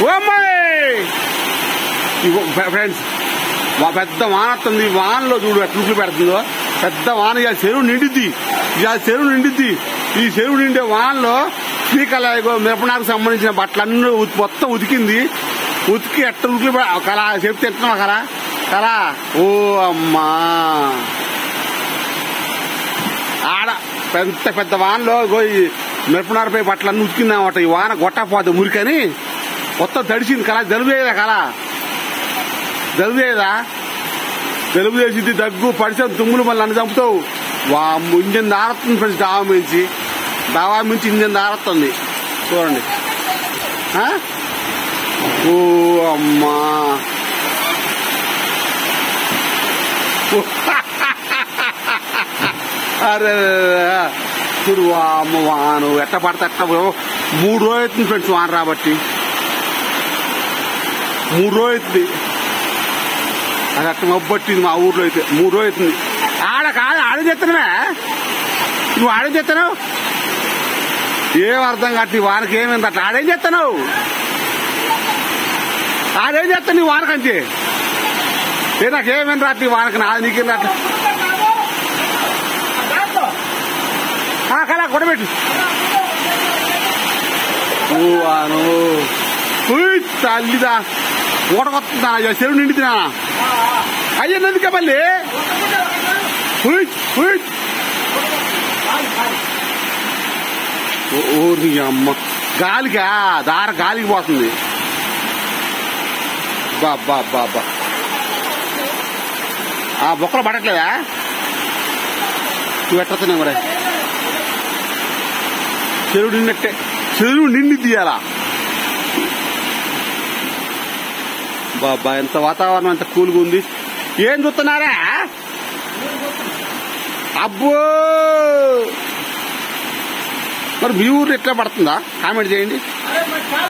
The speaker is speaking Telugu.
ఓ అమ్మాయి ఫ్రెండ్స్ పెద్ద వాన వస్తుంది. వానలో చూడు ఎట్లుట్లు పెడుతుందో. పెద్ద వాన ఇవాళ చెరువు నిండిద్ది. ఈ చెరువు నిండే వానలో శ్రీకళ మిరపనాకు సంబంధించిన బట్టలన్నీ మొత్తం ఉతికింది. ఉతికి ఎట్లుట్లు కళ చెప్తే తింటున్నావా కళ కళ. ఓ అమ్మా ఆడ పెద్ద పెద్ద వానలో మిరపనారపై బట్టలన్నీ ఉతికిందన్నమాట. ఈ వాన గొట్టపోతే మురికని మొత్తం తడిచింది కళ. జలుబు చేయదా కళ? జలుబు చేయదా? జలుబు చేసింది, దగ్గు పడిసాం, తుమ్ములు మళ్ళీ నన్ను చంపుతావు. Engine దారస్తుంది friends. దావా మించి ఇంజన్ దారస్తుంది చూడండి. ఓ అమ్మా అరే చూడు అమ్మ వాను ఎట్ట పడితే ఎట్ట 3 రోజులు అవుతుంది ఫ్రెండ్స్ వాన రాబట్టి. 3 రోజులు అవుతుంది. అది అట్ట మబ్బట్టింది మా ఊర్లో అయితే. 3 రోజులు అవుతుంది. ఆడే చెప్తున్నావే నువ్వు. ఆడే చెప్తున్నావు ఏం అర్థం కాదు. వానకి ఏమైంది అట్లా ఆడేం చేస్తున్నావు? ఆడేం చేస్తాను నీ వానకంటే? నాకేమైంది రాత్రి వానకి నాది నీకేం రాట్లా? కళ కొడబెట్టు. వాను తల్లిదా ఊటకొస్తుందా? చెరువు నిండినా అయ్యన్నందుకే మళ్ళీ ఊరి అమ్మ గాలికి గాలికి పోతుంది. బాబా ఆ బొక్కలు పడట్లేదా? నువ్వు ఎట్టొస్తున్నావు మరి? చెరువు నిన్నట్టే. చెరువు నిండి తీయాలా? బాబా ఎంత వాతావరణం ఎంత కూల్గా ఉంది. ఏం చూస్తున్నారా? అబ్బో మరి మీ ఊరు ఎట్లా పడుతుందా? కామెంట్ చేయండి.